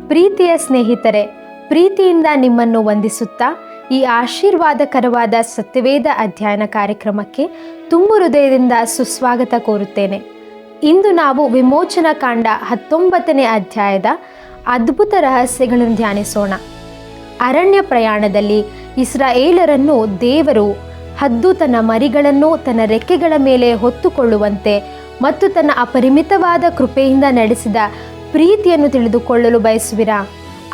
ಪ್ರೀತಿಯ ಸ್ನೇಹಿತರೆ, ಪ್ರೀತಿಯಿಂದ ನಿಮ್ಮನ್ನು ವಂದಿಸುತ್ತಾ ಈ ಆಶೀರ್ವಾದಕರವಾದ ಸತ್ಯವೇದ ಅಧ್ಯಯನ ಕಾರ್ಯಕ್ರಮಕ್ಕೆ ತುಂಬು ಹೃದಯದಿಂದ ಸುಸ್ವಾಗತ ಕೋರುತ್ತೇನೆ. ಇಂದು ನಾವು ವಿಮೋಚನಾ ಕಾಂಡ 19ನೇ ಅಧ್ಯಾಯದ ಅದ್ಭುತ ರಹಸ್ಯಗಳನ್ನು ಧ್ಯಾನಿಸೋಣ. ಅರಣ್ಯ ಪ್ರಯಾಣದಲ್ಲಿ ಇಸ್ರಾಯೇಲರನ್ನು ದೇವರು ಹದ್ದು ತನ್ನ ಮರಿಗಳನ್ನು ತನ್ನ ರೆಕ್ಕೆಗಳ ಮೇಲೆ ಹೊತ್ತುಕೊಳ್ಳುವಂತೆ ಮತ್ತು ತನ್ನ ಅಪರಿಮಿತವಾದ ಕೃಪೆಯಿಂದ ನಡೆಸಿದ ಪ್ರೀತಿಯನ್ನು ತಿಳಿದುಕೊಳ್ಳಲು ಬಯಸುವಿರಾ?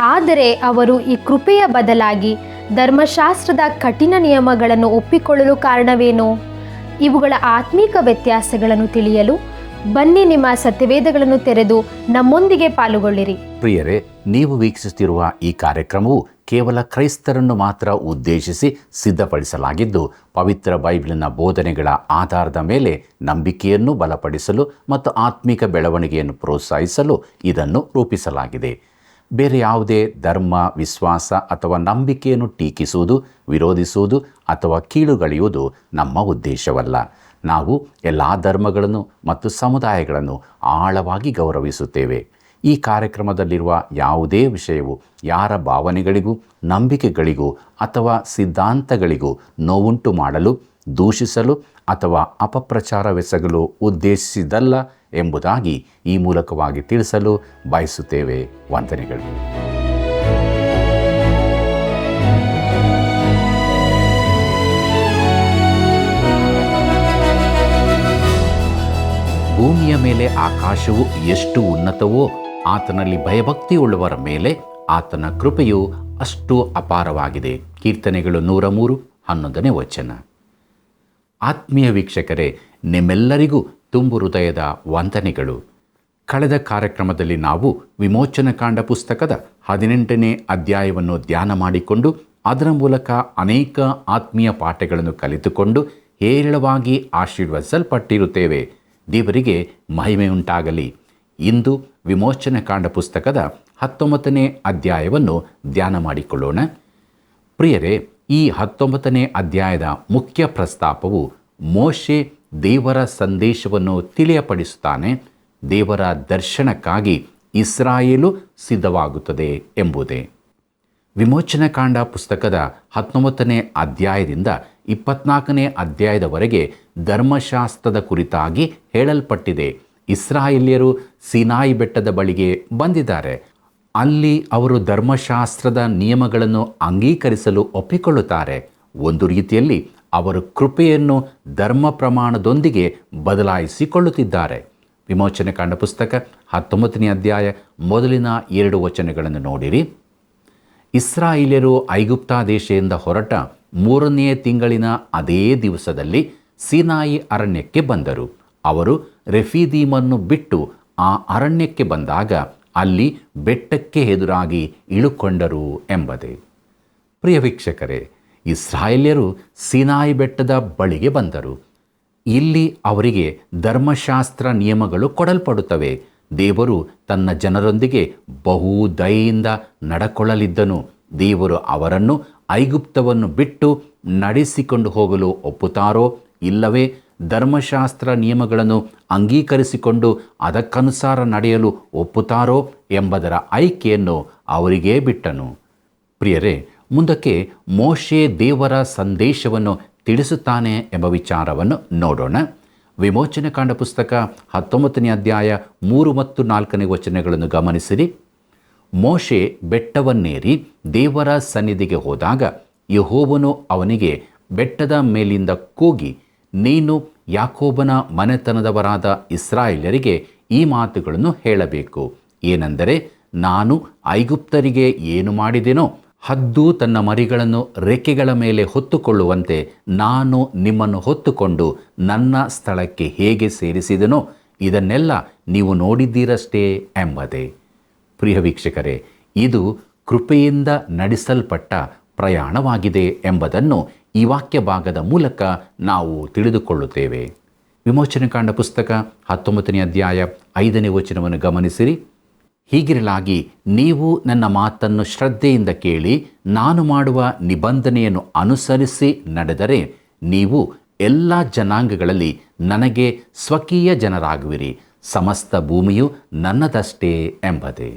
ಆದರೆ ಅವರು ಈ ಕೃಪೆಯ ಬದಲಾಗಿ ಧರ್ಮಶಾಸ್ತ್ರದ ಕಠಿಣ ನಿಯಮಗಳನ್ನು ಒಪ್ಪಿಕೊಳ್ಳಲು ಕಾರಣವೇನು? ಇವುಗಳ ಆತ್ಮೀಕ ವ್ಯತ್ಯಾಸಗಳನ್ನು ತಿಳಿಯಲು ಬನ್ನಿ, ನಿಮ್ಮ ಸತ್ಯವೇದಗಳನ್ನು ತೆರೆದು ನಮ್ಮೊಂದಿಗೆ ಪಾಲುಗೊಳ್ಳಿರಿ. ಪ್ರಿಯರೇ, ನೀವು ವೀಕ್ಷಿಸುತ್ತಿರುವ ಈ ಕಾರ್ಯಕ್ರಮವು ಕೇವಲ ಕ್ರೈಸ್ತರನ್ನು ಮಾತ್ರ ಉದ್ದೇಶಿಸಿ ಸಿದ್ಧಪಡಿಸಲಾಗಿದ್ದು, ಪವಿತ್ರ ಬೈಬಲಿನ ಬೋಧನೆಗಳ ಆಧಾರದ ಮೇಲೆ ನಂಬಿಕೆಯನ್ನು ಬಲಪಡಿಸಲು ಮತ್ತು ಆತ್ಮಿಕ ಬೆಳವಣಿಗೆಯನ್ನು ಪ್ರೋತ್ಸಾಹಿಸಲು ಇದನ್ನು ರೂಪಿಸಲಾಗಿದೆ. ಬೇರೆ ಯಾವುದೇ ಧರ್ಮ, ವಿಶ್ವಾಸ ಅಥವಾ ನಂಬಿಕೆಯನ್ನು ಟೀಕಿಸುವುದು, ವಿರೋಧಿಸುವುದು ಅಥವಾ ಕೀಳುಗಳೆಯುವುದು ನಮ್ಮ ಉದ್ದೇಶವಲ್ಲ. ನಾವು ಎಲ್ಲ ಧರ್ಮಗಳನ್ನು ಮತ್ತು ಸಮುದಾಯಗಳನ್ನು ಆಳವಾಗಿ ಗೌರವಿಸುತ್ತೇವೆ. ಈ ಕಾರ್ಯಕ್ರಮದಲ್ಲಿರುವ ಯಾವುದೇ ವಿಷಯವು ಯಾರ ಭಾವನೆಗಳಿಗೂ, ನಂಬಿಕೆಗಳಿಗೂ ಅಥವಾ ಸಿದ್ಧಾಂತಗಳಿಗೂ ನೋವುಂಟು ಮಾಡಲು, ದೂಷಿಸಲು ಅಥವಾ ಅಪಪ್ರಚಾರವೆಸಗಲು ಉದ್ದೇಶಿಸಿದ್ದಲ್ಲ ಎಂಬುದಾಗಿ ಈ ಮೂಲಕವಾಗಿ ತಿಳಿಸಲು ಬಯಸುತ್ತೇವೆ. ವಂದನೆಗಳು. ಭೂಮಿಯ ಮೇಲೆ ಆಕಾಶವು ಎಷ್ಟು ಉನ್ನತವೋ, ಆತನಲ್ಲಿ ಭಯಭಕ್ತಿಯುಳ್ಳವರ ಮೇಲೆ ಆತನ ಕೃಪೆಯು ಅಷ್ಟು ಅಪಾರವಾಗಿದೆ. ಕೀರ್ತನೆಗಳು 103:11ನೇ ವಚನ. ಆತ್ಮೀಯ ವೀಕ್ಷಕರೇ, ನಿಮ್ಮೆಲ್ಲರಿಗೂ ತುಂಬು ಹೃದಯದ ವಂದನೆಗಳು. ಕಳೆದ ಕಾರ್ಯಕ್ರಮದಲ್ಲಿ ನಾವು ವಿಮೋಚನಕಾಂಡ ಪುಸ್ತಕದ 18ನೇ ಅಧ್ಯಾಯವನ್ನು ಧ್ಯಾನ ಮಾಡಿಕೊಂಡು ಅದರ ಮೂಲಕ ಅನೇಕ ಆತ್ಮೀಯ ಪಾಠಗಳನ್ನು ಕಲಿತುಕೊಂಡು ಹೇರಳವಾಗಿ ಆಶೀರ್ವದಿಸಲ್ಪಟ್ಟಿರುತ್ತೇವೆ. ದೇವರಿಗೆ ಮಹಿಮೆಯುಂಟಾಗಲಿ. ಇಂದು ವಿಮೋಚನಕಾಂಡ ಪುಸ್ತಕದ 19ನೇ ಅಧ್ಯಾಯವನ್ನು ಧ್ಯಾನ ಮಾಡಿಕೊಳ್ಳೋಣ. ಪ್ರಿಯರೇ, ಈ 19ನೇ ಅಧ್ಯಾಯದ ಮುಖ್ಯ ಪ್ರಸ್ತಾಪವು ಮೋಶೆ ದೇವರ ಸಂದೇಶವನ್ನು ತಿಳಿಯಪಡಿಸುತ್ತಾನೆ. ದೇವರ ದರ್ಶನಕ್ಕಾಗಿ ಇಸ್ರಾಯೇಲು ಸಿದ್ಧವಾಗುತ್ತದೆ ಎಂಬುದೇ. ವಿಮೋಚನಕಾಂಡ ಪುಸ್ತಕದ 19ನೇ ಅಧ್ಯಾಯದಿಂದ 24ನೇ ಅಧ್ಯಾಯದವರೆಗೆ ಧರ್ಮಶಾಸ್ತ್ರದ ಕುರಿತಾಗಿ ಹೇಳಲ್ಪಟ್ಟಿದೆ. ಇಸ್ರಾಯೇಲ್ಯರು ಸೀನಾಯಿ ಬೆಟ್ಟದ ಬಳಿಗೆ ಬಂದಿದ್ದಾರೆ. ಅಲ್ಲಿ ಅವರು ಧರ್ಮಶಾಸ್ತ್ರದ ನಿಯಮಗಳನ್ನು ಅಂಗೀಕರಿಸಲು ಒಪ್ಪಿಕೊಳ್ಳುತ್ತಾರೆ. ಒಂದು ರೀತಿಯಲ್ಲಿ ಅವರು ಕೃಪೆಯನ್ನು ಧರ್ಮ ಪ್ರಮಾಣದೊಂದಿಗೆ ಬದಲಾಯಿಸಿಕೊಳ್ಳುತ್ತಿದ್ದಾರೆ. ವಿಮೋಚನಕಾಂಡ ಪುಸ್ತಕ 19ನೇ ಅಧ್ಯಾಯ ಮೊದಲಿನ 2 ವಚನಗಳನ್ನು ನೋಡಿರಿ. ಇಸ್ರಾಯೇಲ್ಯರು ಐಗುಪ್ತ ದೇಶದಿಂದ ಹೊರಟ 3ನೇ ತಿಂಗಳಿನ ಅದೇ ದಿವಸದಲ್ಲಿ ಸೀನಾಯಿ ಅರಣ್ಯಕ್ಕೆ ಬಂದರು. ಅವರು ರೆಫೀದೀಮನ್ನು ಬಿಟ್ಟು ಆ ಅರಣ್ಯಕ್ಕೆ ಬಂದಾಗ ಅಲ್ಲಿ ಬೆಟ್ಟಕ್ಕೆ ಎದುರಾಗಿ ಇಳುಕೊಂಡರು ಎಂಬುದೇ. ಪ್ರಿಯ ವೀಕ್ಷಕರೇ, ಇಸ್ರಾಯೇಲ್ಯರು ಸೀನಾಯಿ ಬೆಟ್ಟದ ಬಳಿಗೆ ಬಂದರು. ಇಲ್ಲಿ ಅವರಿಗೆ ಧರ್ಮಶಾಸ್ತ್ರ ನಿಯಮಗಳು ಕೊಡಲ್ಪಡುತ್ತವೆ. ದೇವರು ತನ್ನ ಜನರೊಂದಿಗೆ ಬಹು ದಯೆಯಿಂದ ನಡಕೊಳ್ಳಲಿದ್ದನು. ದೇವರು ಅವರನ್ನು ಐಗುಪ್ತವನ್ನು ಬಿಟ್ಟು ನಡೆಸಿಕೊಂಡು ಹೋಗಲು ಒಪ್ಪುತ್ತಾರೋ, ಇಲ್ಲವೇ ಧರ್ಮಶಾಸ್ತ್ರ ನಿಯಮಗಳನ್ನು ಅಂಗೀಕರಿಸಿಕೊಂಡು ಅದಕ್ಕನುಸಾರ ನಡೆಯಲು ಒಪ್ಪುತ್ತಾರೋ ಎಂಬುದರ ಆಯ್ಕೆಯನ್ನು ಅವರಿಗೇ ಬಿಟ್ಟನು. ಪ್ರಿಯರೇ, ಮುಂದಕ್ಕೆ ಮೋಶೆ ದೇವರ ಸಂದೇಶವನ್ನು ತಿಳಿಸುತ್ತಾನೆ ಎಂಬ ವಿಚಾರವನ್ನು ನೋಡೋಣ. ವಿಮೋಚನಕಾಂಡ ಪುಸ್ತಕ 19ನೇ ಅಧ್ಯಾಯ 3 ಮತ್ತು 4ನೇ ವಚನಗಳನ್ನು ಗಮನಿಸಿರಿ. ಮೋಶೆ ಬೆಟ್ಟವನ್ನೇರಿ ದೇವರ ಸನ್ನಿಧಿಗೆ ಹೋದಾಗ ಯೆಹೋವನು ಅವನಿಗೆ ಬೆಟ್ಟದ ಮೇಲಿಂದ ಕೂಗಿ, ನೀನು ಯಾಕೋಬನ ಮನೆತನದವರಾದ ಇಸ್ರಾಯೇಲ್ಯರಿಗೆ ಈ ಮಾತುಗಳನ್ನು ಹೇಳಬೇಕು. ಏನೆಂದರೆ, ನಾನು ಐಗುಪ್ತರಿಗೆ ಏನು ಮಾಡಿದೆನೋ, ಹದ್ದು ತನ್ನ ಮರಿಗಳನ್ನು ರೆಕ್ಕೆಗಳ ಮೇಲೆ ಹೊತ್ತುಕೊಳ್ಳುವಂತೆ ನಾನು ನಿಮ್ಮನ್ನು ಹೊತ್ತುಕೊಂಡು ನನ್ನ ಸ್ಥಳಕ್ಕೆ ಹೇಗೆ ಸೇರಿಸಿದೆನೋ ಇದನ್ನೆಲ್ಲ ನೀವು ನೋಡಿದ್ದೀರಷ್ಟೇ ಎಂಬುದೇ. ಪ್ರಿಯ ವೀಕ್ಷಕರೇ, ಇದು ಕೃಪೆಯಿಂದ ನಡೆಸಲ್ಪಟ್ಟ ಪ್ರಯಾಣವಾಗಿದೆ ಎಂಬುದನ್ನು ಈ ವಾಕ್ಯ ಭಾಗದ ಮೂಲಕ ನಾವು ತಿಳಿದುಕೊಳ್ಳುತ್ತೇವೆ. ವಿಮೋಚನಕಾಂಡ ಪುಸ್ತಕ 19ನೇ ಅಧ್ಯಾಯ 5ನೇ ವಚನವನ್ನು ಗಮನಿಸಿರಿ. ಹೀಗಿರಲಾಗಿ ನೀವು ನನ್ನ ಮಾತನ್ನು ಶ್ರದ್ಧೆಯಿಂದ ಕೇಳಿ ನಾನು ಮಾಡುವ ನಿಬಂಧನೆಯನ್ನು ಅನುಸರಿಸಿ ನಡೆದರೆ ನೀವು ಎಲ್ಲ ಜನಾಂಗಗಳಲ್ಲಿ ನನಗೆ ಸ್ವಕೀಯ ಜನರಾಗುವಿರಿ. ಸಮಸ್ತ ಭೂಮಿಯು ನನ್ನದಷ್ಟೇ ಎಂಬುದೇ.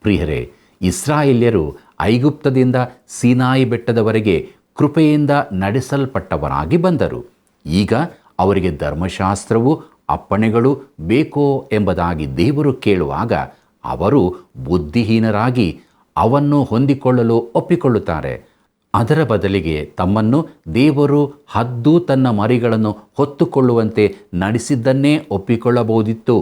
ಪ್ರಿಯರೇ, ಇಸ್ರಾಯೇಲ್ಯರು ಐಗುಪ್ತದಿಂದ ಸೀನಾಯಿ ಬೆಟ್ಟದವರೆಗೆ ಕೃಪೆಯಿಂದ ನಡೆಸಲ್ಪಟ್ಟವರಾಗಿ ಬಂದರು. ಈಗ ಅವರಿಗೆ ಧರ್ಮಶಾಸ್ತ್ರವು ಅಪ್ಪಣೆಗಳು ಬೇಕೋ ಎಂಬುದಾಗಿ ದೇವರು ಕೇಳುವಾಗ ಅವರು ಬುದ್ಧಿಹೀನರಾಗಿ ಅವನ್ನು ಹೊಂದಿಕೊಳ್ಳಲು ಒಪ್ಪಿಕೊಳ್ಳುತ್ತಾರೆ. ಅದರ ಬದಲಿಗೆ ತಮ್ಮನ್ನು ದೇವರು ಹದ್ದು ತನ್ನ ಮರಿಗಳನ್ನು ಹೊತ್ತುಕೊಳ್ಳುವಂತೆ ನಡೆಸಿದ್ದನ್ನೇ ಒಪ್ಪಿಕೊಳ್ಳಬಹುದಿತ್ತು.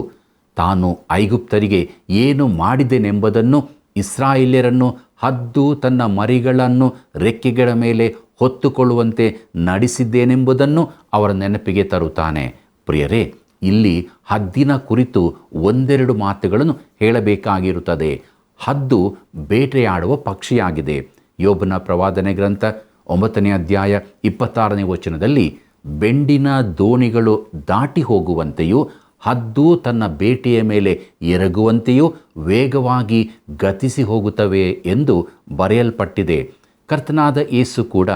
ತಾನು ಐಗುಪ್ತರಿಗೆ ಏನು ಮಾಡಿದೆನೆಂಬುದನ್ನು, ಇಸ್ರಾಯೇಲ್ಯರನ್ನು ಹದ್ದು ತನ್ನ ಮರಿಗಳನ್ನು ರೆಕ್ಕೆಗಳ ಮೇಲೆ ಹೊತ್ತುಕೊಳ್ಳುವಂತೆ ನಡೆಸಿದ್ದೇನೆಂಬುದನ್ನು ಅವರ ನೆನಪಿಗೆ ತರುತ್ತಾನೆ. ಪ್ರಿಯರೇ, ಇಲ್ಲಿ ಹದ್ದಿನ ಕುರಿತು ಒಂದೆರಡು ಮಾತುಗಳನ್ನು ಹೇಳಬೇಕಾಗಿರುತ್ತದೆ. ಹದ್ದು ಬೇಟೆಯಾಡುವ ಪಕ್ಷಿಯಾಗಿದೆ. ಯೋಬನ ಪ್ರವಾದನೆ ಗ್ರಂಥ 9ನೇ ಅಧ್ಯಾಯ 26ನೇ ವಚನದಲ್ಲಿ, ಬೆಂಡಿನ ದೋಣಿಗಳು ದಾಟಿ ಹೋಗುವಂತೆಯೂ ಹದ್ದು ತನ್ನ ಬೇಟೆಯ ಮೇಲೆ ಎರಗುವಂತೆಯೂ ವೇಗವಾಗಿ ಗತಿಸಿ ಹೋಗುತ್ತವೆ ಎಂದು ಬರೆಯಲ್ಪಟ್ಟಿದೆ. ಕರ್ತನಾದ ಯೇಸು ಕೂಡ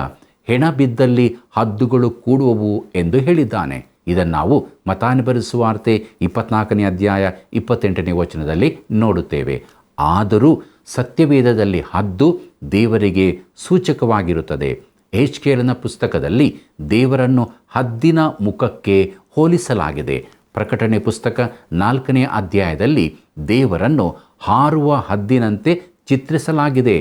ಹೆಣ ಬಿದ್ದಲ್ಲಿ ಹದ್ದುಗಳು ಕೂಡುವವು ಎಂದು ಹೇಳಿದ್ದಾನೆ. ಇದನ್ನು ನಾವು ಮತ್ತಾಯನ ಬರೆದ ಸುವಾರ್ತೆ 24ನೇ ಅಧ್ಯಾಯ 28ನೇ ವಚನದಲ್ಲಿ ನೋಡುತ್ತೇವೆ. ಆದರೂ ಸತ್ಯವೇದದಲ್ಲಿ ಹದ್ದು ದೇವರಿಗೆ ಸೂಚಕವಾಗಿರುತ್ತದೆ. ಎಹೆಜ್ಕೇಲನ ಪುಸ್ತಕದಲ್ಲಿ ದೇವರನ್ನು ಹದ್ದಿನ ಮುಖಕ್ಕೆ ಹೋಲಿಸಲಾಗಿದೆ. ಪ್ರಕಟಣೆ ಪುಸ್ತಕ 4ನೇ ಅಧ್ಯಾಯದಲ್ಲಿ ದೇವರನ್ನು ಹಾರುವ ಹದ್ದಿನಂತೆ ಚಿತ್ರಿಸಲಾಗಿದೆ.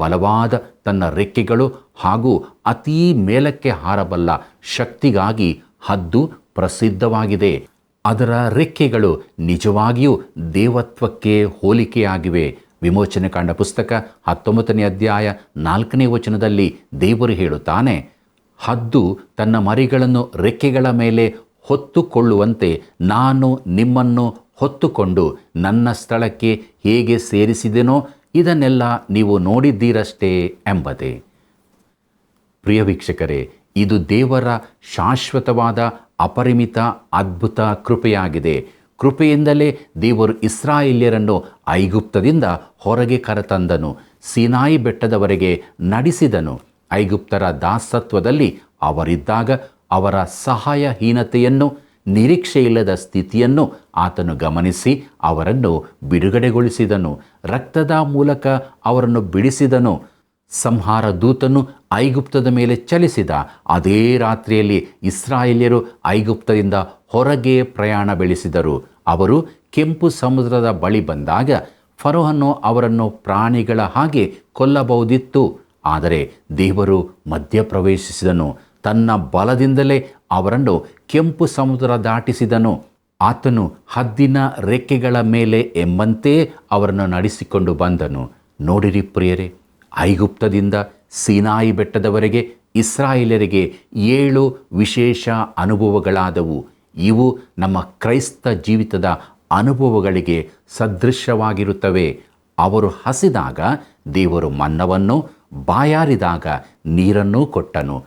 ಬಲವಾದ ತನ್ನ ರೆಕ್ಕೆಗಳು ಹಾಗೂ ಅತೀ ಮೇಲಕ್ಕೆ ಹಾರಬಲ್ಲ ಶಕ್ತಿಗಾಗಿ ಹದ್ದು ಪ್ರಸಿದ್ಧವಾಗಿದೆ. ಅದರ ರೆಕ್ಕೆಗಳು ನಿಜವಾಗಿಯೂ ದೇವತ್ವಕ್ಕೆ ಹೋಲಿಕೆಯಾಗಿವೆ. ವಿಮೋಚನೆ ಕಾಂಡ ಪುಸ್ತಕ 19ನೇ ಅಧ್ಯಾಯ 4ನೇ ವಚನದಲ್ಲಿ ದೇವರು ಹೇಳುತ್ತಾನೆ, ಹದ್ದು ತನ್ನ ಮರಿಗಳನ್ನು ರೆಕ್ಕೆಗಳ ಮೇಲೆ ಹೊತ್ತುಕೊಳ್ಳುವಂತೆ ನಾನು ನಿಮ್ಮನ್ನು ಹೊತ್ತುಕೊಂಡು ನನ್ನ ಸ್ಥಳಕ್ಕೆ ಹೇಗೆ ಸೇರಿಸಿದೆನೋ ಇದನ್ನೆಲ್ಲ ನೀವು ನೋಡಿದ್ದೀರಷ್ಟೇ ಎಂಬುದೇ. ಪ್ರಿಯ ವೀಕ್ಷಕರೇ, ಇದು ದೇವರ ಶಾಶ್ವತವಾದ ಅಪರಿಮಿತ ಅದ್ಭುತ ಕೃಪೆಯಾಗಿದೆ. ಕೃಪೆಯಿಂದಲೇ ದೇವರು ಇಸ್ರಾಯೇಲ್ಯರನ್ನು ಐಗುಪ್ತದಿಂದ ಹೊರಗೆ ಕರೆತಂದನು, ಸೀನಾಯಿ ಬೆಟ್ಟದವರೆಗೆ ನಡೆಸಿದನು. ಐಗುಪ್ತರ ದಾಸತ್ವದಲ್ಲಿ ಅವರಿದ್ದಾಗ ಅವರ ಸಹಾಯಹೀನತೆಯನ್ನು, ನಿರೀಕ್ಷೆಯಿಲ್ಲದ ಸ್ಥಿತಿಯನ್ನು ಆತನು ಗಮನಿಸಿ ಅವರನ್ನು ಬಿಡುಗಡೆಗೊಳಿಸಿದನು. ರಕ್ತದ ಮೂಲಕ ಅವರನ್ನು ಬಿಡಿಸಿದನು. ಸಂಹಾರ ದೂತನು ಐಗುಪ್ತದ ಮೇಲೆ ಚಲಿಸಿದ ಅದೇ ರಾತ್ರಿಯಲ್ಲಿ ಇಸ್ರಾಯೇಲ್ಯರು ಐಗುಪ್ತದಿಂದ ಹೊರಗೆ ಪ್ರಯಾಣ ಬೆಳೆಸಿದರು. ಅವರು ಕೆಂಪು ಸಮುದ್ರದ ಬಳಿ ಬಂದಾಗ ಫರೋಹನು ಅವರನ್ನು ಪ್ರಾಣಿಗಳ ಹಾಗೆ ಕೊಲ್ಲಬಹುದಿತ್ತು. ಆದರೆ ದೇವರು ಮಧ್ಯಪ್ರವೇಶಿಸಿದನು. ತನ್ನ ಬಲದಿಂದಲೇ ಅವರನ್ನು ಕೆಂಪು ಸಮುದ್ರ ದಾಟಿಸಿದನು. ಆತನು ಹದ್ದಿನ ರೆಕ್ಕೆಗಳ ಮೇಲೆ ಎಂಬಂತೆ ಅವರನ್ನು ನಡೆಸಿಕೊಂಡು ಬಂದನು. ನೋಡಿರಿ ಪ್ರಿಯರೇ, ಐಗುಪ್ತದಿಂದ ಸೀನಾಯಿ ಬೆಟ್ಟದವರೆಗೆ ಇಸ್ರಾಯೇಲರಿಗೆ 7 ವಿಶೇಷ ಅನುಭವಗಳಾದವು. ಇವು ನಮ್ಮ ಕ್ರೈಸ್ತ ಜೀವಿತದ ಅನುಭವಗಳಿಗೆ ಸದೃಶವಾಗಿರುತ್ತವೆ. ಅವರು ಹಸಿದಾಗ ದೇವರು ಮನ್ನವನ್ನು, ಬಾಯಾರಿದಾಗ ನೀರನ್ನು ಕೊಟ್ಟನು.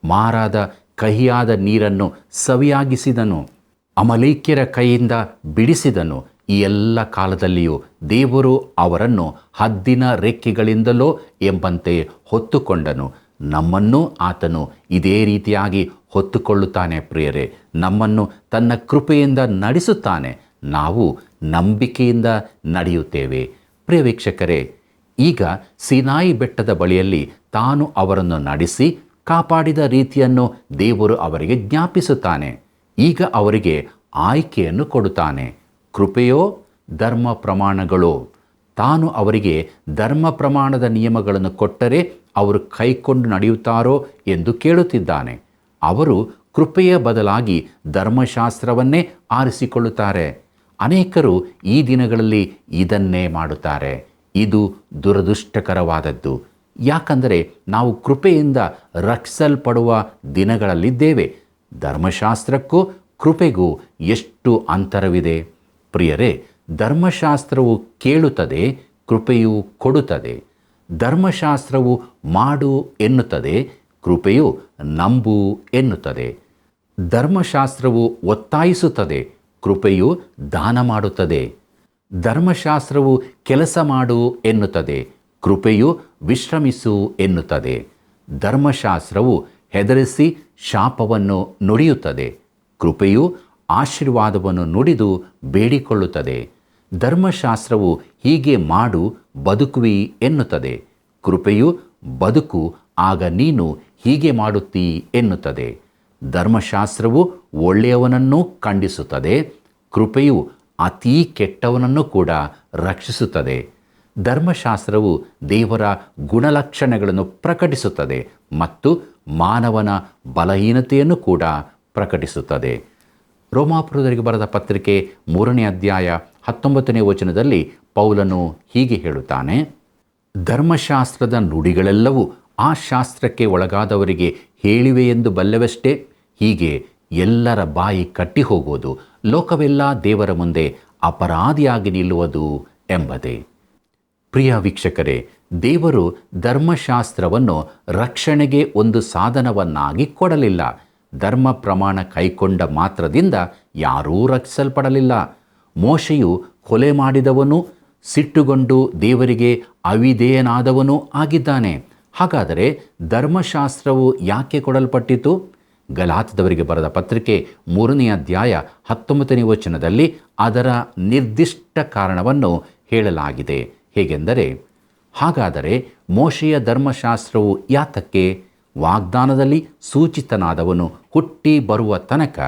ಮಾರಾದ ಕಹಿಯಾದ ನೀರನ್ನು ಸವಿಯಾಗಿಸಿದನು. ಅಮಲೇಕ್ಯರ ಕೈಯಿಂದ ಬಿಡಿಸಿದನು. ಈ ಎಲ್ಲ ಕಾಲದಲ್ಲಿಯೂ ದೇವರು ಅವರನ್ನು ಹದ್ದಿನ ರೆಕ್ಕೆಗಳಿಂದಲೋ ಎಂಬಂತೆ ಹೊತ್ತುಕೊಂಡನು. ನಮ್ಮನ್ನು ಆತನು ಇದೇ ರೀತಿಯಾಗಿ ಹೊತ್ತುಕೊಳ್ಳುತ್ತಾನೆ. ಪ್ರಿಯರೇ, ನಮ್ಮನ್ನು ತನ್ನ ಕೃಪೆಯಿಂದ ನಡೆಸುತ್ತಾನೆ. ನಾವು ನಂಬಿಕೆಯಿಂದ ನಡೆಯುತ್ತೇವೆ. ಪ್ರಿಯ ವೀಕ್ಷಕರೇ, ಈಗ ಸೀನಾಯಿ ಬೆಟ್ಟದ ಬಳಿಯಲ್ಲಿ ತಾನು ಅವರನ್ನು ನಡೆಸಿ ಕಾಪಾಡಿದ ರೀತಿಯನ್ನು ದೇವರು ಅವರಿಗೆ ಜ್ಞಾಪಿಸುತ್ತಾನೆ. ಈಗ ಅವರಿಗೆ ಆಯ್ಕೆಯನ್ನು ಕೊಡುತ್ತಾನೆ. ಕೃಪೆಯೋ ಧರ್ಮ ಪ್ರಮಾಣಗಳೋ? ತಾನು ಅವರಿಗೆ ಧರ್ಮ ಪ್ರಮಾಣದ ನಿಯಮಗಳನ್ನು ಕೊಟ್ಟರೆ ಅವರು ಕೈಕೊಂಡು ನಡೆಯುತ್ತಾರೋ ಎಂದು ಕೇಳುತ್ತಿದ್ದಾನೆ. ಅವರು ಕೃಪೆಯ ಬದಲಾಗಿ ಧರ್ಮಶಾಸ್ತ್ರವನ್ನೇ ಆರಿಸಿಕೊಳ್ಳುತ್ತಾರೆ. ಅನೇಕರು ಈ ದಿನಗಳಲ್ಲಿ ಇದನ್ನೇ ಮಾಡುತ್ತಾರೆ. ಇದು ದುರದೃಷ್ಟಕರವಾದದ್ದು. ಯಾಕಂದರೆ ನಾವು ಕೃಪೆಯಿಂದ ರಕ್ಷಿಸಲ್ಪಡುವ ದಿನಗಳಲ್ಲಿದ್ದೇವೆ. ಧರ್ಮಶಾಸ್ತ್ರಕ್ಕೂ ಕೃಪೆಗೂ ಎಷ್ಟು ಅಂತರವಿದೆ. ಪ್ರಿಯರೇ, ಧರ್ಮಶಾಸ್ತ್ರವು ಕೇಳುತ್ತದೆ, ಕೃಪೆಯು ಕೊಡುತ್ತದೆ. ಧರ್ಮಶಾಸ್ತ್ರವು ಮಾಡು ಎನ್ನುತ್ತದೆ, ಕೃಪೆಯು ನಂಬು ಎನ್ನುತ್ತದೆ. ಧರ್ಮಶಾಸ್ತ್ರವು ಒತ್ತಾಯಿಸುತ್ತದೆ, ಕೃಪೆಯು ದಾನ ಮಾಡುತ್ತದೆ. ಧರ್ಮಶಾಸ್ತ್ರವು ಕೆಲಸ ಮಾಡು ಎನ್ನುತ್ತದೆ, ಕೃಪೆಯು ವಿಶ್ರಮಿಸು ಎನ್ನುತ್ತದೆ. ಧರ್ಮಶಾಸ್ತ್ರವು ಹೆದರಿಸಿ ಶಾಪವನ್ನು ನುಡಿಯುತ್ತದೆ, ಕೃಪೆಯು ಆಶೀರ್ವಾದವನ್ನು ನುಡಿದು ಬೇಡಿಕೊಳ್ಳುತ್ತದೆ. ಧರ್ಮಶಾಸ್ತ್ರವು ಹೀಗೆ ಮಾಡು ಬದುಕುವಿ ಎನ್ನುತ್ತದೆ. ಕೃಪೆಯು ಬದುಕು, ಆಗ ನೀನು ಹೀಗೆ ಮಾಡುತ್ತೀ ಎನ್ನುತ್ತದೆ. ಧರ್ಮಶಾಸ್ತ್ರವು ಒಳ್ಳೆಯವನನ್ನು ಖಂಡಿಸುತ್ತದೆ, ಕೃಪೆಯು ಅತೀ ಕೆಟ್ಟವನನ್ನು ಕೂಡ ರಕ್ಷಿಸುತ್ತದೆ. ಧರ್ಮಶಾಸ್ತ್ರವು ದೇವರ ಗುಣಲಕ್ಷಣಗಳನ್ನು ಪ್ರಕಟಿಸುತ್ತದೆ ಮತ್ತು ಮಾನವನ ಬಲಹೀನತೆಯನ್ನು ಕೂಡ ಪ್ರಕಟಿಸುತ್ತದೆ. ರೋಮಾಪುರದವರಿಗೆ ಬರೆದ ಪತ್ರಿಕೆ 3ನೇ ಅಧ್ಯಾಯ 19ನೇ ವಚನದಲ್ಲಿ ಪೌಲನು ಹೀಗೆ ಹೇಳುತ್ತಾನೆ, ಧರ್ಮಶಾಸ್ತ್ರದ ನುಡಿಗಳೆಲ್ಲವೂ ಆ ಶಾಸ್ತ್ರಕ್ಕೆ ಒಳಗಾದವರಿಗೆ ಹೇಳಿವೆ ಎಂದು ಬಲ್ಲೆವಷ್ಟೇ. ಹೀಗೆ ಎಲ್ಲರ ಬಾಯಿ ಕಟ್ಟಿ ಹೋಗುವುದು, ಲೋಕವೆಲ್ಲ ದೇವರ ಮುಂದೆ ಅಪರಾಧಿಯಾಗಿ ನಿಲ್ಲುವುದು ಎಂಬುದೇ. ಪ್ರಿಯ ವೀಕ್ಷಕರೇ, ದೇವರು ಧರ್ಮಶಾಸ್ತ್ರವನ್ನು ರಕ್ಷಣೆಗೆ ಒಂದು ಸಾಧನವನ್ನಾಗಿ ಕೊಡಲಿಲ್ಲ. ಧರ್ಮ ಪ್ರಮಾಣ ಕೈಕೊಂಡ ಮಾತ್ರದಿಂದ ಯಾರೂ ರಕ್ಷಿಸಲ್ಪಡಲಿಲ್ಲ. ಮೋಶೆಯು ಕೊಲೆ ಮಾಡಿದವನು, ಸಿಟ್ಟುಗೊಂಡು ದೇವರಿಗೆ ಅವಿಧೇಯನಾದವನೂ ಆಗಿದ್ದಾನೆ. ಹಾಗಾದರೆ ಧರ್ಮಶಾಸ್ತ್ರವು ಯಾಕೆ ಕೊಡಲ್ಪಟ್ಟಿತು? ಗಲಾತ್ಯದವರಿಗೆ ಬರೆದ ಪತ್ರಿಕೆ 3ನೇ ಅಧ್ಯಾಯ 19ನೇ ವಚನದಲ್ಲಿ ಅದರ ನಿರ್ದಿಷ್ಟ ಕಾರಣವನ್ನು ಹೇಳಲಾಗಿದೆ. ಹೇಗೆಂದರೆ, ಹಾಗಾದರೆ ಮೋಶೆಯ ಧರ್ಮಶಾಸ್ತ್ರವು ಯಾತಕ್ಕೆ? ವಾಗ್ದಾನದಲ್ಲಿ ಸೂಚಿತನಾದವನು ಹುಟ್ಟಿ ಬರುವ ತನಕ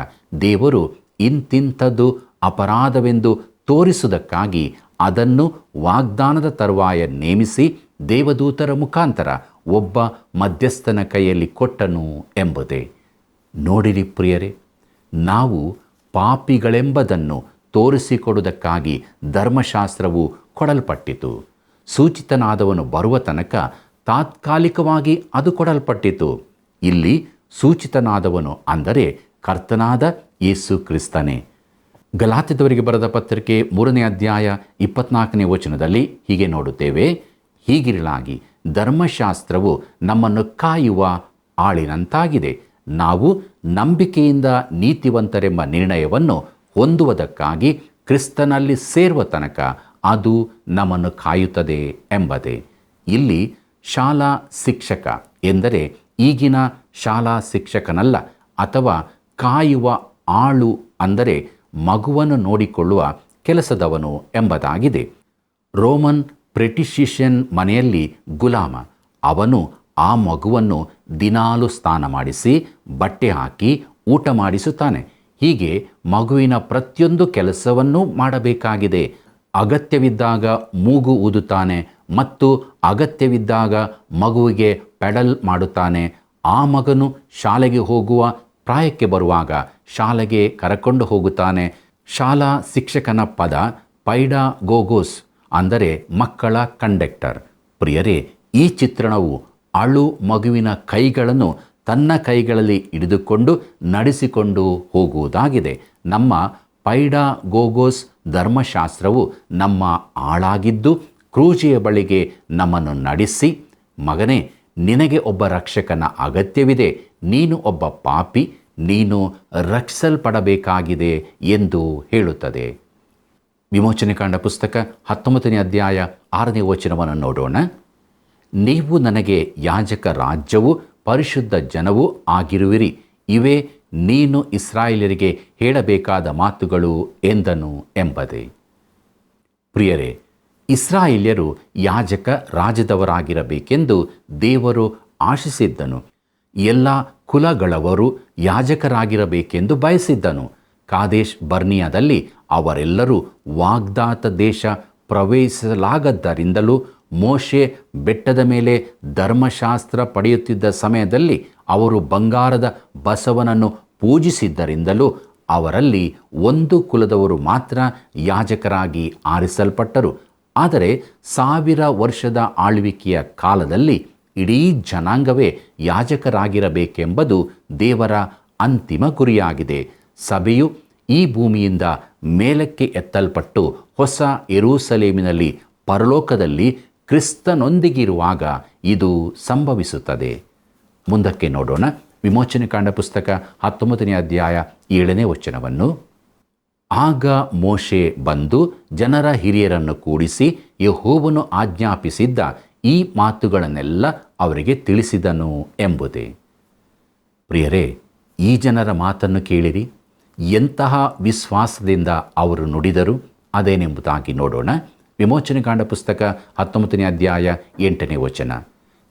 ದೇವರು ಇಂತಿಂಥದ್ದು ಅಪರಾಧವೆಂದು ತೋರಿಸುವುದಕ್ಕಾಗಿ ಅದನ್ನು ವಾಗ್ದಾನದ ತರುವಾಯ ನೇಮಿಸಿ ದೇವದೂತರ ಮುಖಾಂತರ ಒಬ್ಬ ಮಧ್ಯಸ್ಥನ ಕೈಯಲ್ಲಿ ಕೊಟ್ಟನು ಎಂಬುದೇ. ನೋಡಿರಿ ಪ್ರಿಯರೇ, ನಾವು ಪಾಪಿಗಳೆಂಬುದನ್ನು ತೋರಿಸಿಕೊಡುವುದಕ್ಕಾಗಿ ಧರ್ಮಶಾಸ್ತ್ರವು ಕೊಡಲ್ಪಟ್ಟಿತು. ಸೂಚಿತನಾದವನು ಬರುವ ತನಕ ತಾತ್ಕಾಲಿಕವಾಗಿ ಅದು ಕೊಡಲ್ಪಟ್ಟಿತು. ಇಲ್ಲಿ ಸೂಚಿತನಾದವನು ಅಂದರೆ ಕರ್ತನಾದ ಯೇಸು ಕ್ರಿಸ್ತನೇ. ಗಲಾತ್ಯದವರಿಗೆ ಬರೆದ ಪತ್ರಿಕೆ 3ನೇ ಅಧ್ಯಾಯ 24ನೇ ವಚನದಲ್ಲಿ ಹೀಗೆ ನೋಡುತ್ತೇವೆ, ಹೀಗಿರಲಾಗಿ ಧರ್ಮಶಾಸ್ತ್ರವು ನಮ್ಮನ್ನು ಕಾಯುವ ಆಳಿನಂತಾಗಿದೆ. ನಾವು ನಂಬಿಕೆಯಿಂದ ನೀತಿವಂತರೆಂಬ ನಿರ್ಣಯವನ್ನು ಹೊಂದುವುದಕ್ಕಾಗಿ ಕ್ರಿಸ್ತನಲ್ಲಿ ಸೇರುವ ತನಕ ಅದು ನಮ್ಮನ್ನು ಕಾಯುತ್ತದೆ ಎಂಬುದೇ. ಇಲ್ಲಿ ಶಾಲಾ ಶಿಕ್ಷಕ ಎಂದರೆ ಈಗಿನ ಶಾಲಾ ಶಿಕ್ಷಕನಲ್ಲ, ಅಥವಾ ಕಾಯುವ ಆಳು ಅಂದರೆ ಮಗುವನ್ನು ನೋಡಿಕೊಳ್ಳುವ ಕೆಲಸದವನು ಎಂಬುದಾಗಿದೆ. ರೋಮನ್ ಪ್ರೆಟಿಷಿಷನ್ ಮನೆಯಲ್ಲಿ ಗುಲಾಮ. ಅವನು ಆ ಮಗುವನ್ನು ದಿನಾಲು ಸ್ನಾನ ಮಾಡಿಸಿ, ಬಟ್ಟೆ ಹಾಕಿ, ಊಟ ಮಾಡಿಸುತ್ತಾನೆ. ಹೀಗೆ ಮಗುವಿನ ಪ್ರತಿಯೊಂದು ಕೆಲಸವನ್ನೂ ಮಾಡಬೇಕಾಗಿದೆ. ಅಗತ್ಯವಿದ್ದಾಗ ಮೂಗು ಊದುತ್ತಾನೆ ಮತ್ತು ಅಗತ್ಯವಿದ್ದಾಗ ಮಗುವಿಗೆ ಪೆಡಲ್ ಮಾಡುತ್ತಾನೆ. ಆ ಮಗನು ಶಾಲೆಗೆ ಹೋಗುವ ಪ್ರಾಯಕ್ಕೆ ಬರುವಾಗ ಶಾಲೆಗೆ ಕರಕೊಂಡು ಹೋಗುತ್ತಾನೆ. ಶಾಲಾ ಶಿಕ್ಷಕನ ಪದ ಪೈಡಾಗೋಗೋಸ್ ಅಂದರೆ ಮಕ್ಕಳ ಕಂಡಕ್ಟರ್. ಪ್ರಿಯರೇ, ಈ ಚಿತ್ರಣವು ಅಳು ಮಗುವಿನ ಕೈಗಳನ್ನು ತನ್ನ ಕೈಗಳಲ್ಲಿ ಹಿಡಿದುಕೊಂಡು ನಡೆಸಿಕೊಂಡು ಹೋಗುವುದಾಗಿದೆ. ನಮ್ಮ ಪೈಡಾಗೋಗೋಸ್ ಧರ್ಮಶಾಸ್ತ್ರವು ನಮ್ಮ ಆಳಾಗಿದ್ದು ಕ್ರೂಜಿಯ ಬಳಿಗೆ ನಮ್ಮನ್ನು ನಡೆಸಿ, ಮಗನೇ, ನಿನಗೆ ಒಬ್ಬ ರಕ್ಷಕನ ಅಗತ್ಯವಿದೆ, ನೀನು ಒಬ್ಬ ಪಾಪಿ, ನೀನು ರಕ್ಷಿಸಲ್ಪಡಬೇಕಾಗಿದೆ ಎಂದು ಹೇಳುತ್ತದೆ. ವಿಮೋಚನೆಕಾಂಡ ಪುಸ್ತಕ 19ನೇ ಅಧ್ಯಾಯ 6ನೇ ವಚನವನ್ನು ನೋಡೋಣ. ನೀವು ನನಗೆ ಯಾಜಕ ರಾಜ್ಯವೂ ಪರಿಶುದ್ಧ ಜನವೂ ಆಗಿರುವಿರಿ. ಇವೇ ನೀನು ಇಸ್ರಾಯೇಲರಿಗೆ ಹೇಳಬೇಕಾದ ಮಾತುಗಳು ಎಂದನು ಎಂಬುದೇ. ಪ್ರಿಯರೇ, ಇಸ್ರಾಯೇಲ್ಯರು ಯಾಜಕ ರಾಜ್ಯದವರಾಗಿರಬೇಕೆಂದು ದೇವರು ಆಶಿಸಿದ್ದನು. ಎಲ್ಲ ಕುಲಗಳವರು ಯಾಜಕರಾಗಿರಬೇಕೆಂದು ಬಯಸಿದ್ದನು. ಕಾದೇಶ್ ಬರ್ನಿಯಾದಲ್ಲಿ ಅವರೆಲ್ಲರೂ ವಾಗ್ದಾತ ದೇಶ ಪ್ರವೇಶಿಸಲಾಗದ್ದರಿಂದಲೂ ಮೋಶೆ ಬೆಟ್ಟದ ಮೇಲೆ ಧರ್ಮಶಾಸ್ತ್ರ ಪಡೆಯುತ್ತಿದ್ದ ಸಮಯದಲ್ಲಿ ಅವರು ಬಂಗಾರದ ಬಸವನನ್ನು ಪೂಜಿಸಿದ್ದರಿಂದಲೂ ಅವರಲ್ಲಿ ಒಂದು ಕುಲದವರು ಮಾತ್ರ ಯಾಜಕರಾಗಿ ಆರಿಸಲ್ಪಟ್ಟರು. ಆದರೆ 1000 ವರ್ಷದ ಆಳ್ವಿಕೆಯ ಕಾಲದಲ್ಲಿ ಇಡೀ ಜನಾಂಗವೇ ಯಾಜಕರಾಗಿರಬೇಕೆಂಬುದು ದೇವರ ಅಂತಿಮ ಗುರಿಯಾಗಿದೆ. ಸಭೆಯು ಈ ಭೂಮಿಯಿಂದ ಮೇಲಕ್ಕೆ ಎತ್ತಲ್ಪಟ್ಟು ಹೊಸ ಯೆರೂಸಲೇಮಿನಲ್ಲಿ ಪರಲೋಕದಲ್ಲಿ ಕ್ರಿಸ್ತನೊಂದಿಗಿರುವಾಗ ಇದು ಸಂಭವಿಸುತ್ತದೆ. ಮುಂದಕ್ಕೆ ನೋಡೋಣ. ವಿಮೋಚನೆಕಾಂಡ ಪುಸ್ತಕ 19ನೇ ಅಧ್ಯಾಯ 7ನೇ ವಚನವನ್ನು. ಆಗ ಮೋಶೆ ಬಂದು ಜನರ ಹಿರಿಯರನ್ನು ಕೂಡಿಸಿ ಯೆಹೋವನು ಆಜ್ಞಾಪಿಸಿದ್ದ ಈ ಮಾತುಗಳನ್ನೆಲ್ಲ ಅವರಿಗೆ ತಿಳಿಸಿದನು ಎಂಬುದೇ. ಪ್ರಿಯರೇ, ಈ ಜನರ ಮಾತನ್ನು ಕೇಳಿರಿ. ಎಂತಹ ವಿಶ್ವಾಸದಿಂದ ಅವರು ನುಡಿದರು. ಅದೇನೆಂಬುದಾಗಿ ನೋಡೋಣ. ವಿಮೋಚನೆಕಾಂಡ ಪುಸ್ತಕ 19ನೇ ಅಧ್ಯಾಯ 8ನೇ ವಚನ.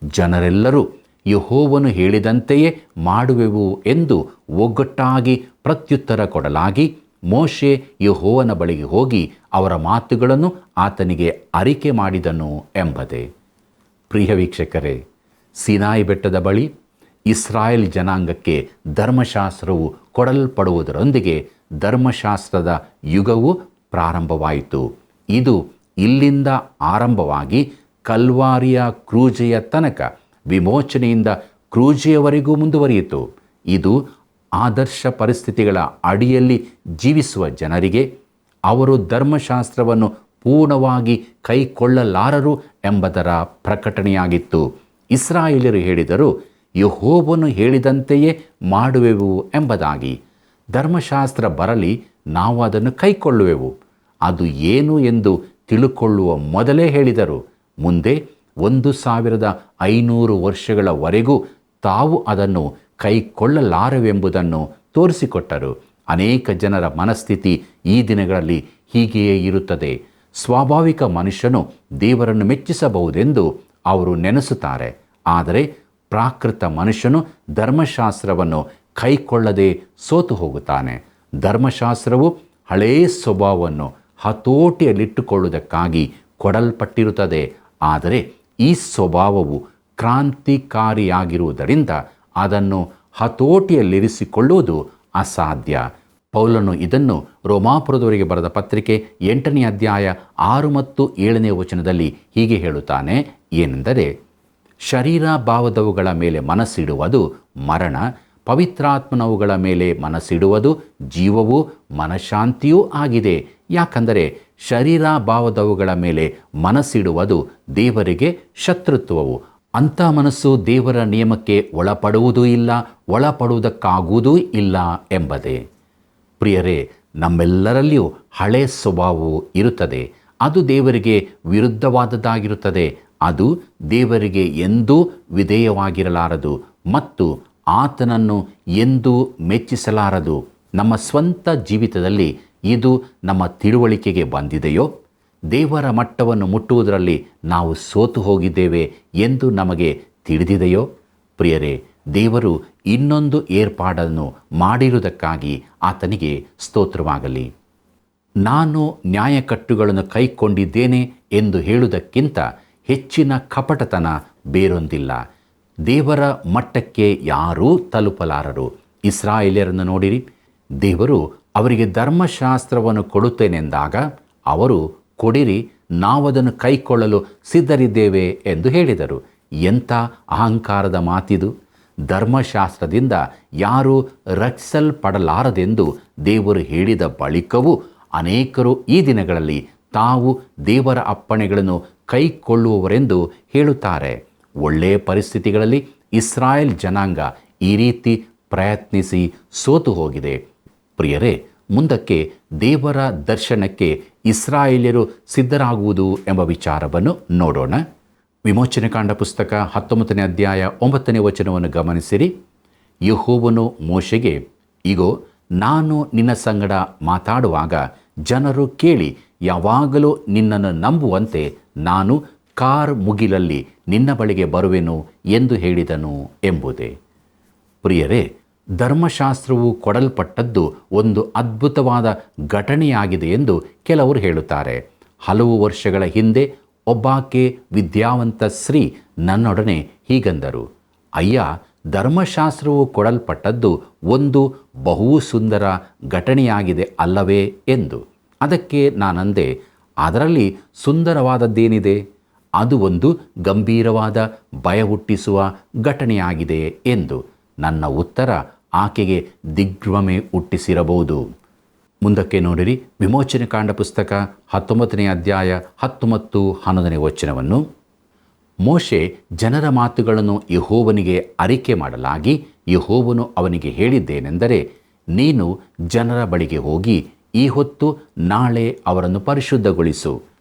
ಜನರೆಲ್ಲರೂ ಯೆಹೋವನು ಹೇಳಿದಂತೆಯೇ ಮಾಡುವೆವು ಎಂದು ಒಗ್ಗಟ್ಟಾಗಿ ಪ್ರತ್ಯುತ್ತರ ಕೊಡಲಾಗಿ ಮೋಶೆ ಯೆಹೋವನ ಬಳಿಗೆ ಹೋಗಿ ಅವರ ಮಾತುಗಳನ್ನು ಆತನಿಗೆ ಅರಿಕೆ ಮಾಡಿದನು ಎಂಬುದೇ. ಪ್ರಿಯ ವೀಕ್ಷಕರೇ, ಸೀನಾಯಿ ಬೆಟ್ಟದ ಬಳಿ ಇಸ್ರಾಯೇಲ್ ಜನಾಂಗಕ್ಕೆ ಧರ್ಮಶಾಸ್ತ್ರವು ಕೊಡಲ್ಪಡುವುದರೊಂದಿಗೆ ಧರ್ಮಶಾಸ್ತ್ರದ ಯುಗವು ಪ್ರಾರಂಭವಾಯಿತು. ಇದು ಇಲ್ಲಿಂದ ಆರಂಭವಾಗಿ ಕಲ್ವಾರಿಯ ಕ್ರೂಜೆಯ ತನಕ ವಿಮೋಚನೆಯಿಂದ ಕ್ರೂಜೆಯವರೆಗೂ ಮುಂದುವರಿಯಿತು. ಇದು ಆದರ್ಶ ಪರಿಸ್ಥಿತಿಗಳ ಅಡಿಯಲ್ಲಿ ಜೀವಿಸುವ ಜನರಿಗೆ ಅವರು ಧರ್ಮಶಾಸ್ತ್ರವನ್ನು ಪೂರ್ಣವಾಗಿ ಕೈಕೊಳ್ಳಲಾರರು ಎಂಬುದರ ಪ್ರಕಟಣೆಯಾಗಿತ್ತು. ಇಸ್ರಾಯೇಲ್ಯರು ಹೇಳಿದರು, ಯೆಹೋವನು ಹೇಳಿದಂತೆಯೇ ಮಾಡುವೆವು ಎಂಬುದಾಗಿ. ಧರ್ಮಶಾಸ್ತ್ರ ಬರಲಿ, ನಾವು ಅದನ್ನು ಕೈಕೊಳ್ಳುವೆವು. ಅದು ಏನು ಎಂದು ತಿಳುಕೊಳ್ಳುವ ಮೊದಲೇ ಹೇಳಿದರು. ಮುಂದೆ 1500 ವರ್ಷಗಳವರೆಗೂ ತಾವು ಅದನ್ನು ಕೈಕೊಳ್ಳಲಾರವೆಂಬುದನ್ನು ತೋರಿಸಿಕೊಟ್ಟರು. ಅನೇಕ ಜನರ ಮನಸ್ಥಿತಿ ಈ ದಿನಗಳಲ್ಲಿ ಹೀಗೆಯೇ ಇರುತ್ತದೆ. ಸ್ವಾಭಾವಿಕ ಮನುಷ್ಯನು ದೇವರನ್ನು ಮೆಚ್ಚಿಸಬಹುದೆಂದು ಅವರು ನೆನೆಸುತ್ತಾರೆ. ಆದರೆ ಪ್ರಾಕೃತ ಮನುಷ್ಯನು ಧರ್ಮಶಾಸ್ತ್ರವನ್ನು ಕೈಕೊಳ್ಳದೆ ಸೋತು ಹೋಗುತ್ತಾನೆ. ಧರ್ಮಶಾಸ್ತ್ರವು ಹಳೆಯ ಸ್ವಭಾವವನ್ನು ಹತೋಟಿಯಲ್ಲಿಟ್ಟುಕೊಳ್ಳುವುದಕ್ಕಾಗಿ ಕೊಡಲ್ಪಟ್ಟಿರುತ್ತದೆ. ಆದರೆ ಈ ಸ್ವಭಾವವು ಕ್ರಾಂತಿಕಾರಿಯಾಗಿರುವುದರಿಂದ ಅದನ್ನು ಹತೋಟಿಯಲ್ಲಿರಿಸಿಕೊಳ್ಳುವುದು ಅಸಾಧ್ಯ. ಪೌಲನು ಇದನ್ನು ರೋಮಾಪುರದವರಿಗೆ ಬರೆದ ಪತ್ರಿಕೆ 8ನೇ ಅಧ್ಯಾಯ 6 ಮತ್ತು 7ನೇ ವಚನದಲ್ಲಿ ಹೀಗೆ ಹೇಳುತ್ತಾನೆ. ಏನೆಂದರೆ, ಶರೀರ ಭಾವದವುಗಳ ಮೇಲೆ ಮನಸ್ಸಿಡುವುದು ಮರಣ, ಪವಿತ್ರಾತ್ಮನವುಗಳ ಮೇಲೆ ಮನಸ್ಸಿಡುವುದು ಜೀವವೂ ಮನಃಶಾಂತಿಯೂ ಆಗಿದೆ. ಯಾಕಂದರೆ ಶರೀರ ಭಾವದವುಗಳ ಮೇಲೆ ಮನಸ್ಸಿಡುವುದು ದೇವರಿಗೆ ಶತ್ರುತ್ವವು. ಅಂಥ ಮನಸ್ಸು ದೇವರ ನಿಯಮಕ್ಕೆ ಒಳಪಡುವುದೂ ಇಲ್ಲ, ಒಳಪಡುವುದಕ್ಕಾಗುವುದೂ ಇಲ್ಲ ಎಂಬುದೇ. ಪ್ರಿಯರೇ, ನಮ್ಮೆಲ್ಲರಲ್ಲಿಯೂ ಹಳೆ ಸ್ವಭಾವವು ಇರುತ್ತದೆ. ಅದು ದೇವರಿಗೆ ವಿರುದ್ಧವಾದದ್ದಾಗಿರುತ್ತದೆ. ಅದು ದೇವರಿಗೆ ಎಂದೂ ವಿಧೇಯವಾಗಿರಲಾರದು ಮತ್ತು ಆತನನ್ನು ಎಂದೂ ಮೆಚ್ಚಿಸಲಾರದು. ನಮ್ಮ ಸ್ವಂತ ಜೀವಿತದಲ್ಲಿ ಇದು ನಮ್ಮ ತಿಳುವಳಿಕೆಗೆ ಬಂದಿದೆಯೋ? ದೇವರ ಮಟ್ಟವನ್ನು ಮುಟ್ಟುವುದರಲ್ಲಿ ನಾವು ಸೋತು ಹೋಗಿದ್ದೇವೆ ಎಂದು ನಮಗೆ ತಿಳಿದಿದೆಯೋ? ಪ್ರಿಯರೇ, ದೇವರು ಇನ್ನೊಂದು ಏರ್ಪಾಡನ್ನು ಮಾಡಿರುವುದಕ್ಕಾಗಿ ಆತನಿಗೆ ಸ್ತೋತ್ರವಾಗಲಿ. ನಾನು ನ್ಯಾಯಕಟ್ಟುಗಳನ್ನು ಕೈಕೊಂಡಿದ್ದೇನೆ ಎಂದು ಹೇಳುವುದಕ್ಕಿಂತ ಹೆಚ್ಚಿನ ಕಪಟತನ ಬೇರೊಂದಿಲ್ಲ. ದೇವರ ಮಟ್ಟಕ್ಕೆ ಯಾರೂ ತಲುಪಲಾರರು. ಇಸ್ರಾಯೇಲ್ಯರನ್ನು ನೋಡಿರಿ. ದೇವರು ಅವರಿಗೆ ಧರ್ಮಶಾಸ್ತ್ರವನ್ನು ಕೊಡುತ್ತೇನೆಂದಾಗ ಅವರು ಕೊಡಿರಿ, ನಾವದನ್ನು ಕೈಕೊಳ್ಳಲು ಸಿದ್ಧರಿದ್ದೇವೆ ಎಂದು ಹೇಳಿದರು. ಎಂಥ ಅಹಂಕಾರದ ಮಾತಿದು! ಧರ್ಮಶಾಸ್ತ್ರದಿಂದ ಯಾರೂ ರಕ್ಷಿಸಲ್ಪಡಲಾರದೆಂದು ದೇವರು ಹೇಳಿದ ಬಳಿಕವೂ ಅನೇಕರು ಈ ದಿನಗಳಲ್ಲಿ ತಾವು ದೇವರ ಅಪ್ಪಣೆಗಳನ್ನು ಕೈಕೊಳ್ಳುವವರೆಂದು ಹೇಳುತ್ತಾರೆ. ಒಳ್ಳೆಯ ಪರಿಸ್ಥಿತಿಗಳಲ್ಲಿ ಇಸ್ರಾಯೇಲ್ ಜನಾಂಗ ಈ ರೀತಿ ಪ್ರಯತ್ನಿಸಿ ಸೋತು ಹೋಗಿದೆ. ಪ್ರಿಯರೇ, ಮುಂದಕ್ಕೆ ದೇವರ ದರ್ಶನಕ್ಕೆ ಇಸ್ರಾಯೇಲ್ಯರು ಸಿದ್ಧರಾಗುವುದು ಎಂಬ ವಿಚಾರವನ್ನು ನೋಡೋಣ. ವಿಮೋಚನೆಕಾಂಡ ಪುಸ್ತಕ 19ನೇ ಅಧ್ಯಾಯ 9ನೇ ವಚನವನ್ನು ಗಮನಿಸಿರಿ. ಯೆಹೋವನು ಮೋಶೆಗೆ, ಇಗೋ, ನಾನು ನಿನ್ನ ಸಂಗಡ ಮಾತಾಡುವಾಗ ಜನರು ಕೇಳಿ ಯಾವಾಗಲೂ ನಿನ್ನನ್ನು ನಂಬುವಂತೆ ನಾನು ಮುಗಿಲಲ್ಲಿ ನಿನ್ನ ಬಳಿಗೆ ಬರುವೆನು ಎಂದು ಹೇಳಿದನು ಎಂಬುದೇ. ಪ್ರಿಯರೇ, ಧರ್ಮಶಾಸ್ತ್ರವು ಕೊಡಲ್ಪಟ್ಟದ್ದು ಒಂದು ಅದ್ಭುತವಾದ ಘಟನೆಯಾಗಿದೆ ಎಂದು ಕೆಲವರು ಹೇಳುತ್ತಾರೆ. ಹಲವು ವರ್ಷಗಳ ಹಿಂದೆ ಒಬ್ಬಾಕೆ ವಿದ್ಯಾವಂತ ಸ್ತ್ರೀ ನನ್ನೊಡನೆ ಹೀಗಂದರು, ಅಯ್ಯ, ಧರ್ಮಶಾಸ್ತ್ರವು ಕೊಡಲ್ಪಟ್ಟದ್ದು ಒಂದು ಬಹು ಸುಂದರ ಘಟನೆಯಾಗಿದೆ ಅಲ್ಲವೇ ಎಂದು. ಅದಕ್ಕೆ ನಾನಂದೆ, ಅದರಲ್ಲಿ ಸುಂದರವಾದದ್ದೇನಿದೆ? ಅದು ಒಂದು ಗಂಭೀರವಾದ ಭಯ ಹುಟ್ಟಿಸುವ ಘಟನೆಯಾಗಿದೆ ಎಂದು. ನನ್ನ ಉತ್ತರ ಆಕೆಗೆ ದಿಗ್ಭ್ರಮೆ ಹುಟ್ಟಿಸಿರಬಹುದು. ಮುಂದಕ್ಕೆ ನೋಡಿರಿ, ವಿಮೋಚನೆಕಾಂಡ ಪುಸ್ತಕ 19ನೇ ಅಧ್ಯಾಯ 10 ಮತ್ತು 11ನೇ ವಚನವನ್ನು. ಮೋಶೆ ಜನರ ಮಾತುಗಳನ್ನು ಯೆಹೋವನಿಗೆ ಅರಿಕೆ ಮಾಡಲಾಗಿ ಯೆಹೋವನು ಅವನಿಗೆ ಹೇಳಿದ್ದೇನೆಂದರೆ, ನೀನು ಜನರ ಬಳಿಗೆ ಹೋಗಿ ಈ ಹೊತ್ತು ನಾಳೆ ಅವರನ್ನು ಪರಿಶುದ್ಧಗೊಳಿಸು.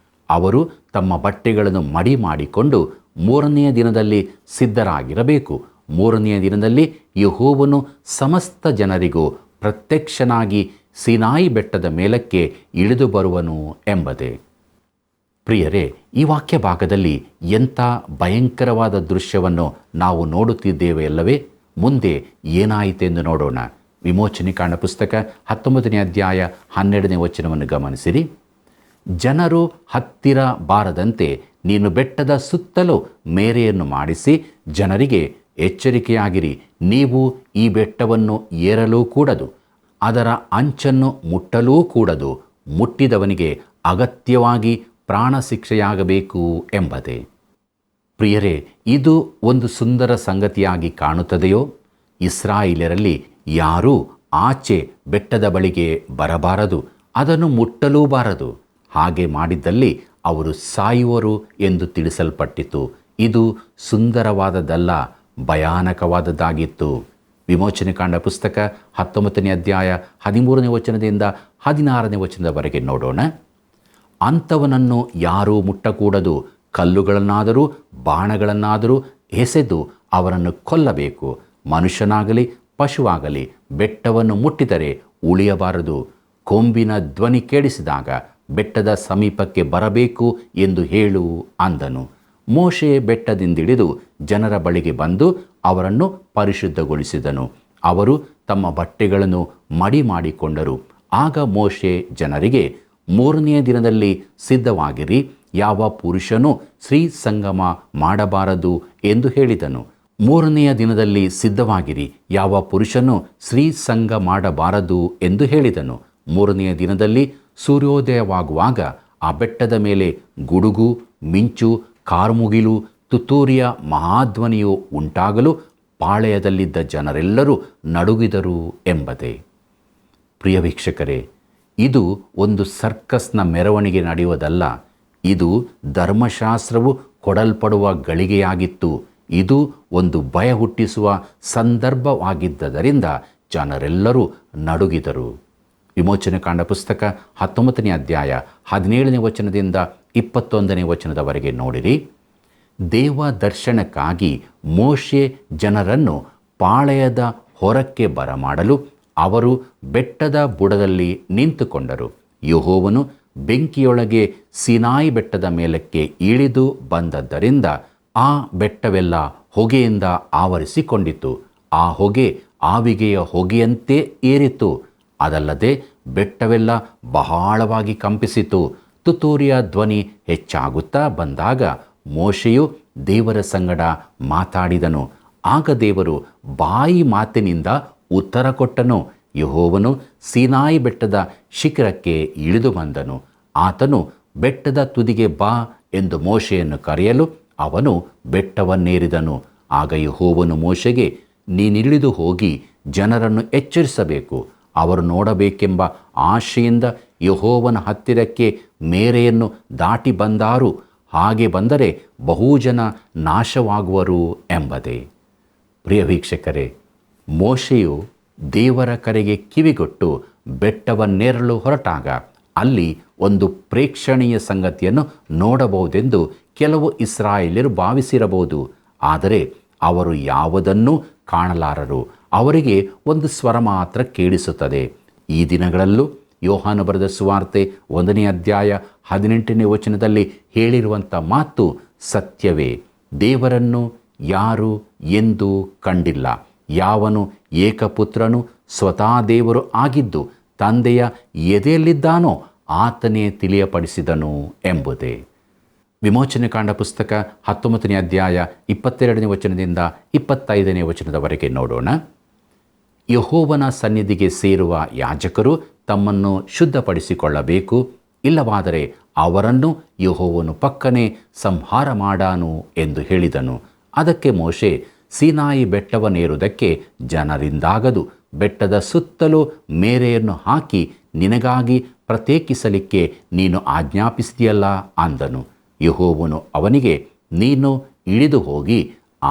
ಅವರು ತಮ್ಮ ಬಟ್ಟೆಗಳನ್ನು ಮಡಿ ಮಾಡಿಕೊಂಡು 3ನೆಯ ದಿನದಲ್ಲಿ ಸಿದ್ಧರಾಗಿರಬೇಕು. 3ನೆಯ ದಿನದಲ್ಲಿ ಯೆಹೋವನು ಸಮಸ್ತ ಜನರಿಗೂ ಪ್ರತ್ಯಕ್ಷನಾಗಿ ಸೀನಾಯಿ ಬೆಟ್ಟದ ಮೇಲಕ್ಕೆ ಇಳಿದು ಬರುವನು ಎಂಬುದೇ. ಪ್ರಿಯರೇ, ಈ ವಾಕ್ಯ ಭಾಗದಲ್ಲಿ ಎಂಥ ಭಯಂಕರವಾದ ದೃಶ್ಯವನ್ನು ನಾವು ನೋಡುತ್ತಿದ್ದೇವೆ ಅಲ್ಲವೇ? ಮುಂದೆ ಏನಾಯಿತೆಂದು ನೋಡೋಣ. ವಿಮೋಚನೆಕಾಂಡ ಪುಸ್ತಕ 19ನೇ ಅಧ್ಯಾಯ 12ನೇ ವಚನವನ್ನು ಗಮನಿಸಿರಿ. ಜನರು ಹತ್ತಿರ ಬಾರದಂತೆ ನೀನು ಬೆಟ್ಟದ ಸುತ್ತಲೂ ಮೇರೆಯನ್ನು ಮಾಡಿಸಿ ಜನರಿಗೆ ಎಚ್ಚರಿಕೆಯಾಗಿರಿ, ನೀವು ಈ ಬೆಟ್ಟವನ್ನು ಏರಲೂ ಕೂಡದು, ಅದರ ಅಂಚನ್ನು ಮುಟ್ಟಲೂ ಕೂಡದು, ಮುಟ್ಟಿದವನಿಗೆ ಅಗತ್ಯವಾಗಿ ಪ್ರಾಣ ಶಿಕ್ಷೆಯಾಗಬೇಕು ಎಂಬುದೇ. ಪ್ರಿಯರೇ, ಇದು ಒಂದು ಸುಂದರ ಸಂಗತಿಯಾಗಿ ಕಾಣುತ್ತದೆಯೋ? ಇಸ್ರಾಯೇಲ್ಯರಲ್ಲಿ ಯಾರೂ ಆಚೆ ಬೆಟ್ಟದ ಬಳಿಗೆ ಬರಬಾರದು, ಅದನ್ನು ಮುಟ್ಟಲೂ ಬಾರದು. ಹಾಗೆ ಮಾಡಿದ್ದಲ್ಲಿ ಅವರು ಸಾಯುವರು ಎಂದು ತಿಳಿಸಲ್ಪಟ್ಟಿತು. ಇದು ಸುಂದರವಾದದ್ದಲ್ಲ, ಭಯಾನಕವಾದದ್ದಾಗಿತ್ತು. ವಿಮೋಚನೆಕಾಂಡ ಪುಸ್ತಕ 19ನೇ ಅಧ್ಯಾಯ 13ನೇ ವಚನದಿಂದ 16ನೇ ವಚನದವರೆಗೆ ನೋಡೋಣ. ಅಂಥವನನ್ನು ಯಾರೂ ಮುಟ್ಟಕೂಡದು, ಕಲ್ಲುಗಳನ್ನಾದರೂ ಬಾಣಗಳನ್ನಾದರೂ ಎಸೆದು ಅವರನ್ನು ಕೊಲ್ಲಬೇಕು. ಮನುಷ್ಯನಾಗಲಿ ಪಶುವಾಗಲಿ ಬೆಟ್ಟವನ್ನು ಮುಟ್ಟಿದರೆ ಉಳಿಯಬಾರದು. ಕೊಂಬಿನ ಧ್ವನಿ ಕೇಳಿಸಿದಾಗ ಬೆಟ್ಟದ ಸಮೀಪಕ್ಕೆ ಬರಬೇಕು ಎಂದು ಹೇಳು ಅಂದನು. ಮೋಶೆ ಬೆಟ್ಟದಿಂದಿಳಿದು ಜನರ ಬಳಿಗೆ ಬಂದು ಅವರನ್ನು ಪರಿಶುದ್ಧಗೊಳಿಸಿದನು. ಅವರು ತಮ್ಮ ಬಟ್ಟೆಗಳನ್ನು ಮಡಿ ಮಾಡಿಕೊಂಡರು. ಆಗ ಮೋಶೆ ಜನರಿಗೆ, 3ನೆಯ ದಿನದಲ್ಲಿ ಸಿದ್ಧವಾಗಿರಿ, ಯಾವ ಪುರುಷನೂ ಸ್ತ್ರೀ ಸಂಗಮ ಮಾಡಬಾರದು ಎಂದು ಹೇಳಿದನು. 3ನೆಯ ದಿನದಲ್ಲಿ ಸಿದ್ಧವಾಗಿರಿ, ಯಾವ ಪುರುಷನೂ ಸ್ತ್ರೀ ಸಂಗ ಮಾಡಬಾರದು ಎಂದು ಹೇಳಿದನು. 3ನೆಯ ದಿನದಲ್ಲಿ ಸೂರ್ಯೋದಯವಾಗುವಾಗ ಆ ಬೆಟ್ಟದ ಮೇಲೆ ಗುಡುಗು, ಮಿಂಚು, ಕಾರ್ಮುಗಿಲು, ತುತ್ತೂರಿಯ ಮಹಾಧ್ವನಿಯು ಉಂಟಾಗಲು ಪಾಳೆಯದಲ್ಲಿದ್ದ ಜನರೆಲ್ಲರೂ ನಡುಗಿದರು ಎಂಬುದೇ. ಪ್ರಿಯ ವೀಕ್ಷಕರೇ, ಇದು ಒಂದು ಸರ್ಕಸ್ನ ಮೆರವಣಿಗೆ ನಡೆಯುವುದಲ್ಲ. ಇದು ಧರ್ಮಶಾಸ್ತ್ರವು ಕೊಡಲ್ಪಡುವ ಗಳಿಗೆಯಾಗಿತ್ತು. ಇದು ಒಂದು ಭಯ ಹುಟ್ಟಿಸುವ ಸಂದರ್ಭವಾಗಿದ್ದರಿಂದ ಜನರೆಲ್ಲರೂ ನಡುಗಿದರು. ವಿಮೋಚನೆಕಾಂಡ ಪುಸ್ತಕ 19ನೇ ಅಧ್ಯಾಯ 17ನೇ ವಚನದಿಂದ 21ನೇ ವಚನದವರೆಗೆ ನೋಡಿರಿ. ದೇವ ದರ್ಶನಕ್ಕಾಗಿ ಮೋಶೆ ಜನರನ್ನು ಪಾಳೆಯದ ಹೊರಕ್ಕೆ ಬರಮಾಡಲು ಅವರು ಬೆಟ್ಟದ ಬುಡದಲ್ಲಿ ನಿಂತುಕೊಂಡರು. ಯೆಹೋವನು ಬೆಂಕಿಯೊಳಗೆ ಸೀನಾಯಿ ಬೆಟ್ಟದ ಮೇಲಕ್ಕೆ ಇಳಿದು ಬಂದದ್ದರಿಂದ ಆ ಬೆಟ್ಟವೆಲ್ಲ ಹೊಗೆಯಿಂದ ಆವರಿಸಿಕೊಂಡಿತು. ಆ ಹೊಗೆ ಆವಿಗೆಯ ಹೊಗೆಯಂತೆ ಏರಿತು. ಅದಲ್ಲದೆ ಬೆಟ್ಟವೆಲ್ಲ ಬಹಳವಾಗಿ ಕಂಪಿಸಿತು. ತುತ್ತೂರಿಯ ಧ್ವನಿ ಹೆಚ್ಚಾಗುತ್ತಾ ಬಂದಾಗ ಮೋಶೆಯು ದೇವರ ಸಂಗಡ ಮಾತಾಡಿದನು. ಆಗ ದೇವರು ಬಾಯಿ ಮಾತಿನಿಂದ ಉತ್ತರ ಕೊಟ್ಟನು. ಯೆಹೋವನು ಸೀನಾಯಿ ಬೆಟ್ಟದ ಶಿಖರಕ್ಕೆ ಇಳಿದು ಬಂದನು. ಆತನು ಬೆಟ್ಟದ ತುದಿಗೆ ಬಾ ಎಂದು ಮೋಶೆಯನ್ನು ಕರೆಯಲು ಅವನು ಬೆಟ್ಟವನ್ನೇರಿದನು. ಆಗ ಯೆಹೋವನು ಮೋಶೆಗೆ, ನೀನಿಳಿದು ಹೋಗಿ ಜನರನ್ನು ಎಚ್ಚರಿಸಬೇಕು. ಅವರು ನೋಡಬೇಕೆಂಬ ಆಶೆಯಿಂದ ಯೆಹೋವನ ಹತ್ತಿರಕ್ಕೆ ಮೇರೆಯನ್ನು ದಾಟಿ ಬಂದಾರು. ಹಾಗೆ ಬಂದರೆ ಬಹುಜನ ನಾಶವಾಗುವರು ಎಂಬುದೇ. ಪ್ರಿಯ ವೀಕ್ಷಕರೇ, ಮೋಶೆಯು ದೇವರ ಕರೆಗೆ ಕಿವಿಗೊಟ್ಟು ಬೆಟ್ಟವನ್ನೇರಲು ಹೊರಟಾಗ ಅಲ್ಲಿ ಒಂದು ಪ್ರೇಕ್ಷಣೀಯ ಸಂಗತಿಯನ್ನು ನೋಡಬಹುದೆಂದು ಕೆಲವು ಇಸ್ರಾಯೇಲ್ಯರು ಭಾವಿಸಿರಬಹುದು. ಆದರೆ ಅವರು ಯಾವುದನ್ನೂ ಕಾಣಲಾರರು. ಅವರಿಗೆ ಒಂದು ಸ್ವರ ಮಾತ್ರ ಕೇಳಿಸುತ್ತದೆ. ಈ ದಿನಗಳಲ್ಲೂ ಯೋಹಾನ ಬರೆದ ಸುವಾರ್ತೆ 1ನೇ ಅಧ್ಯಾಯ 18ನೇ ವಚನದಲ್ಲಿ ಹೇಳಿರುವಂಥ ಮಾತು ಸತ್ಯವೇ. ದೇವರನ್ನು ಯಾರು ಎಂದೂ ಕಂಡಿಲ್ಲ. ಯಾವನು ಏಕಪುತ್ರನು ಸ್ವತಃ ದೇವರು ಆಗಿದ್ದು ತಂದೆಯ ಎದೆಯಲ್ಲಿದ್ದಾನೋ ಆತನೇ ತಿಳಿಯಪಡಿಸಿದನು ಎಂಬುದೇ. ವಿಮೋಚನೆಕಾಂಡ ಪುಸ್ತಕ 19ನೇ ಅಧ್ಯಾಯ 22ನೇ ವಚನದಿಂದ 25ನೇ ವಚನದವರೆಗೆ ನೋಡೋಣ. ಯೆಹೋವನ ಸನ್ನಿಧಿಗೆ ಸೇರುವ ಯಾಜಕರು ತಮ್ಮನ್ನು ಶುದ್ಧಪಡಿಸಿಕೊಳ್ಳಬೇಕು. ಇಲ್ಲವಾದರೆ ಅವರನ್ನು ಯೆಹೋವನು ಪಕ್ಕನೆ ಸಂಹಾರ ಮಾಡಾನು ಎಂದು ಹೇಳಿದನು. ಅದಕ್ಕೆ ಮೋಶೆ, ಸೀನಾಯಿ ಬೆಟ್ಟವನ್ನೇರುವುದಕ್ಕೆ ಜನರಿಂದಾಗದು. ಬೆಟ್ಟದ ಸುತ್ತಲೂ ಮೇರೆಯನ್ನು ಹಾಕಿ ನಿನಗಾಗಿ ಪ್ರತ್ಯೇಕಿಸಲಿಕ್ಕೆ ನೀನು ಆಜ್ಞಾಪಿಸಿದೆಯಲ್ಲ ಅಂದನು. ಯೆಹೋವನು ಅವನಿಗೆ, ನೀನು ಇಳಿದು ಹೋಗಿ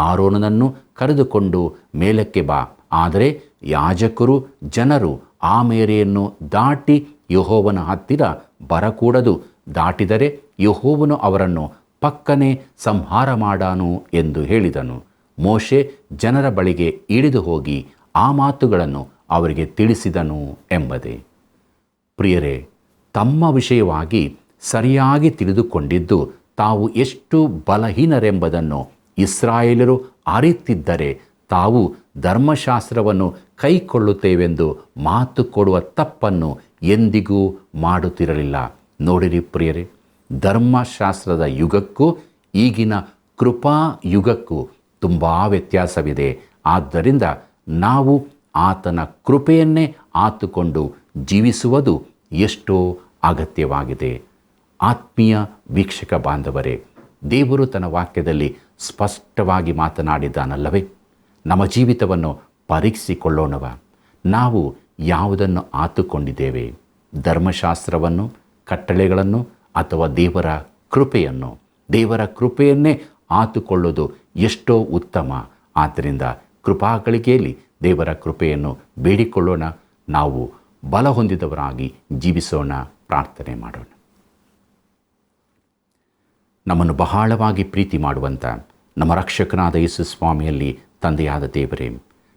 ಆರೋನನನ್ನು ಕರೆದುಕೊಂಡು ಮೇಲಕ್ಕೆ ಬಾ. ಆದರೆ ಯಾಜಕರು ಜನರು ಆ ಮೇರೆಯನ್ನು ದಾಟಿ ಯೆಹೋವನ ಹತ್ತಿರ ಬರಕೂಡದು. ದಾಟಿದರೆ ಯೆಹೋವನು ಅವರನ್ನು ಪಕ್ಕನೆ ಸಂಹಾರ ಮಾಡಾನು ಎಂದು ಹೇಳಿದನು. ಮೋಶೆ ಜನರ ಬಳಿಗೆ ಇಳಿದು ಹೋಗಿ ಆ ಮಾತುಗಳನ್ನು ಅವರಿಗೆ ತಿಳಿಸಿದನು ಎಂಬುದೇ. ಪ್ರಿಯರೇ, ತಮ್ಮ ವಿಷಯವಾಗಿ ಸರಿಯಾಗಿ ತಿಳಿದುಕೊಂಡಿದ್ದು ತಾವು ಎಷ್ಟು ಬಲಹೀನರೆಂಬುದನ್ನು ಇಸ್ರಾಯೇಲರು ಅರಿತಿದ್ದರೆ ತಾವು ಧರ್ಮಶಾಸ್ತ್ರವನ್ನು ಕೈಕೊಳ್ಳುತ್ತೇವೆಂದು ಮಾತು ಕೊಡುವ ತಪ್ಪನ್ನು ಎಂದಿಗೂ ಮಾಡುತ್ತಿರಲಿಲ್ಲ. ನೋಡಿರಿ ಪ್ರಿಯರೇ, ಧರ್ಮಶಾಸ್ತ್ರದ ಯುಗಕ್ಕೂ ಈಗಿನ ಕೃಪಾ ಯುಗಕ್ಕೂ ತುಂಬ ವ್ಯತ್ಯಾಸವಿದೆ. ಆದ್ದರಿಂದ ನಾವು ಆತನ ಕೃಪೆಯನ್ನೇ ಆತುಕೊಂಡು ಜೀವಿಸುವುದು ಎಷ್ಟೋ ಅಗತ್ಯವಾಗಿದೆ. ಆತ್ಮೀಯ ವೀಕ್ಷಕ ಬಾಂಧವರೇ, ದೇವರು ತನ್ನ ವಾಕ್ಯದಲ್ಲಿ ಸ್ಪಷ್ಟವಾಗಿ ಮಾತನಾಡಿದ್ದಾನಲ್ಲವೇ? ನಮ್ಮ ಜೀವಿತವನ್ನು ಪರೀಕ್ಷಿಸಿಕೊಳ್ಳೋಣವ. ನಾವು ಯಾವುದನ್ನು ಆತುಕೊಂಡಿದ್ದೇವೆ? ಧರ್ಮಶಾಸ್ತ್ರವನ್ನು, ಕಟ್ಟಳೆಗಳನ್ನು ಅಥವಾ ದೇವರ ಕೃಪೆಯನ್ನು? ದೇವರ ಕೃಪೆಯನ್ನೇ ಆತುಕೊಳ್ಳೋದು ಎಷ್ಟೋ ಉತ್ತಮ. ಆದ್ದರಿಂದ ಕೃಪಾಗಳಿಗೆಯಲ್ಲಿ ದೇವರ ಕೃಪೆಯನ್ನು ಬೇಡಿಕೊಳ್ಳೋಣ. ನಾವು ಬಲ ಹೊಂದಿದವರಾಗಿ ಜೀವಿಸೋಣ. ಪ್ರಾರ್ಥನೆ ಮಾಡೋಣ. ನಮ್ಮನ್ನು ಬಹಳವಾಗಿ ಪ್ರೀತಿ ಮಾಡುವಂಥ ನಮ್ಮ ರಕ್ಷಕನಾದ ಯೇಸು ಸ್ವಾಮಿಯಲ್ಲಿ ತಂದೆಯಾದ ದೇವರೇ,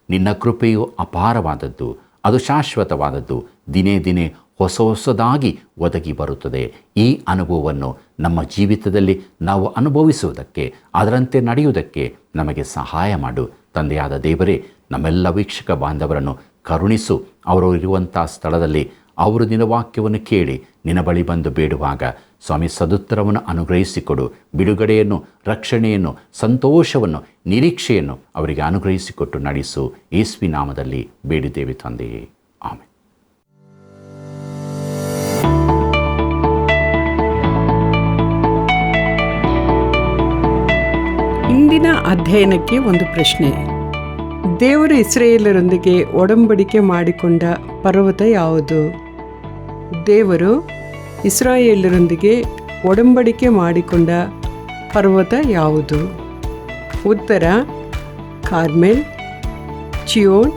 ನಿನ್ನ ಕೃಪೆಯು ಅಪಾರವಾದದ್ದು, ಅದು ಶಾಶ್ವತವಾದದ್ದು, ದಿನೇ ದಿನೇ ಹೊಸದಾಗಿ ಒದಗಿ ಬರುತ್ತದೆ. ಈ ಅನುಭವವನ್ನು ನಮ್ಮ ಜೀವಿತದಲ್ಲಿ ನಾವು ಅನುಭವಿಸುವುದಕ್ಕೆ, ಅದರಂತೆ ನಡೆಯುವುದಕ್ಕೆ ನಮಗೆ ಸಹಾಯ ಮಾಡು. ತಂದೆಯಾದ ದೇವರೇ, ನಮ್ಮೆಲ್ಲ ವೀಕ್ಷಕ ಬಾಂಧವರನ್ನು ಕರುಣಿಸು. ಅವರು ಇರುವಂಥ ಸ್ಥಳದಲ್ಲಿ ಅವರು ನಿನ್ನ ವಾಕ್ಯವನ್ನು ಕೇಳಿ ನಿನ್ನ ಬಳಿ ಬಂದು ಬೇಡುವಾಗ ಸ್ವಾಮಿ ಸದುತ್ತರವನ್ನು ಅನುಗ್ರಹಿಸಿಕೊಡು. ಬಿಡುಗಡೆಯನ್ನು, ರಕ್ಷಣೆಯನ್ನು, ಸಂತೋಷವನ್ನು, ನಿರೀಕ್ಷೆಯನ್ನು ಅವರಿಗೆ ಅನುಗ್ರಹಿಸಿಕೊಟ್ಟು ನಡೆಸು. ಯೇಸುವಿನ ನಾಮದಲ್ಲಿ ಬೇಡಿದ್ದೇವೆ ತಂದೆಯೇ, ಆಮೆನ್. ಇಂದಿನ ಅಧ್ಯಯನಕ್ಕೆ ಒಂದು ಪ್ರಶ್ನೆ. ದೇವರು ಇಸ್ರಾಯೇಲರೊಂದಿಗೆ ಒಡಂಬಡಿಕೆ ಮಾಡಿಕೊಂಡ ಪರ್ವತ ಯಾವುದು? ದೇವರು ಇಸ್ರಾಯೇಲರೊಂದಿಗೆ ಒಡಂಬಡಿಕೆ ಮಾಡಿಕೊಂಡ ಪರ್ವತ ಯಾವುದು? ಉತ್ತರ: ಕಾರ್ಮೆಲ್, ಚಿಯೋನ್,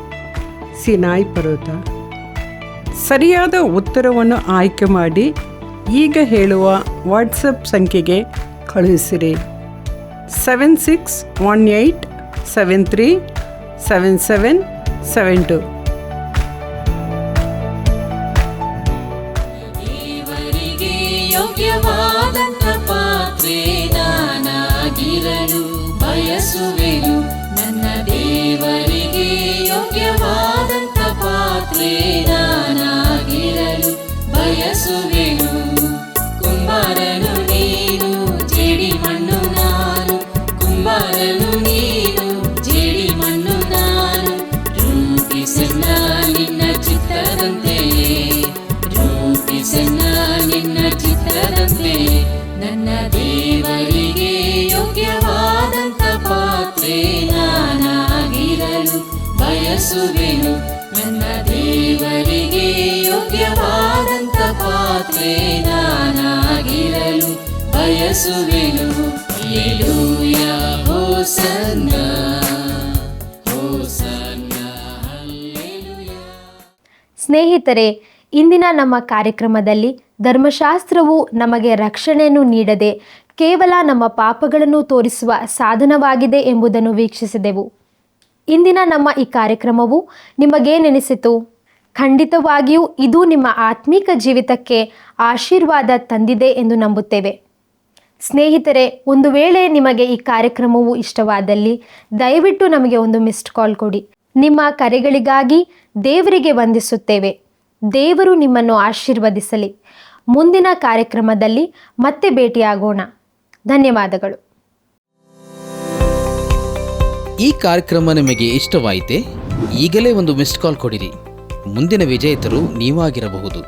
ಸಿನಾಯ್ ಪರ್ವತ. ಸರಿಯಾದ ಉತ್ತರವನ್ನು ಆಯ್ಕೆ ಮಾಡಿ ಈಗ ಹೇಳುವ ವಾಟ್ಸಪ್ ಸಂಖ್ಯೆಗೆ ಕಳುಹಿಸಿರಿ. 7618737772. ದೇವರಿಗೆ ಯೋಗ್ಯವಾದಂತ ಪಾತ್ರೆ ನಾನಾಗಿರಲು ಬಯಸುವೆನು. ನನ್ನ ದೇವರಿಗೆ ಯೋಗ್ಯವಾದಂತ ಪಾತ್ರೆ ನಾನಾಗಿರಲು ಬಯಸುವೆನು. ಕುಂಬಾರನು ನೀನು, ಜೇಡಿ ಮಣ್ಣು ನಾನು. ಕುಂಬಾರನು ನೀನು, ಜೇಡಿ ಮಣ್ಣು ನಾನು. ರೂಪಿಸನ್ನ ನಿನ್ನ ಚಿತ್ತದಂತೆಯೇ, ರೂಪಿಸನ್ನ ನಿನ್ನ ಚಿತ್ತದಂತೆಯೇ. ನನ್ನ ದೇವರಿಗೆ ಯೋಗ್ಯವಾದಂತ ಪಾತ್ರೆ ನಾನಾಗಿರಲು ಬಯಸುವೆನು. ನನ್ನ ದೇವರಿಗೆ ಯೋಗ್ಯವಾದಂತ ಪಾತ್ರೆ ನಾನಾಗಿರಲು ಬಯಸುವೆನು. Hallelujah, ಹೋಸನ್ನ, ಹೋಸನ್ನ, hallelujah. ಸ್ನೇಹಿತರೆ, ಇಂದಿನ ನಮ್ಮ ಕಾರ್ಯಕ್ರಮದಲ್ಲಿ ಧರ್ಮಶಾಸ್ತ್ರವು ನಮಗೆ ರಕ್ಷಣೆಯನ್ನು ನೀಡದೆ ಕೇವಲ ನಮ್ಮ ಪಾಪಗಳನ್ನು ತೋರಿಸುವ ಸಾಧನವಾಗಿದೆ ಎಂಬುದನ್ನು ವೀಕ್ಷಿಸಿದೆವು. ಇಂದಿನ ನಮ್ಮ ಈ ಕಾರ್ಯಕ್ರಮವು ನಿಮಗೇನೆನಿಸಿತು? ಖಂಡಿತವಾಗಿಯೂ ಇದು ನಿಮ್ಮ ಆತ್ಮಿಕ ಜೀವಿತಕ್ಕೆ ಆಶೀರ್ವಾದ ತಂದಿದೆ ಎಂದು ನಂಬುತ್ತೇವೆ. ಸ್ನೇಹಿತರೆ, ಒಂದು ವೇಳೆ ನಿಮಗೆ ಈ ಕಾರ್ಯಕ್ರಮವು ಇಷ್ಟವಾದಲ್ಲಿ ದಯವಿಟ್ಟು ನಮಗೆ ಒಂದು ಮಿಸ್ಡ್ ಕಾಲ್ ಕೊಡಿ. ನಿಮ್ಮ ಕರೆಗಳಿಗಾಗಿ ದೇವರಿಗೆ ವಂದಿಸುತ್ತೇವೆ. ದೇವರು ನಿಮ್ಮನ್ನು ಆಶೀರ್ವದಿಸಲಿ. ಮುಂದಿನ ಕಾರ್ಯಕ್ರಮದಲ್ಲಿ ಮತ್ತೆ ಭೇಟಿಯಾಗೋಣ. ಧನ್ಯವಾದಗಳು. ಈ ಕಾರ್ಯಕ್ರಮ ನಿಮಗೆ ಇಷ್ಟವಾಯಿತೆ? ಈಗಲೇ ಒಂದು ಮಿಸ್ಡ್ ಕಾಲ್ ಕೊಡಿರಿ. ಮುಂದಿನ ವಿಜೇತರು ನೀವಾಗಿರಬಹುದು.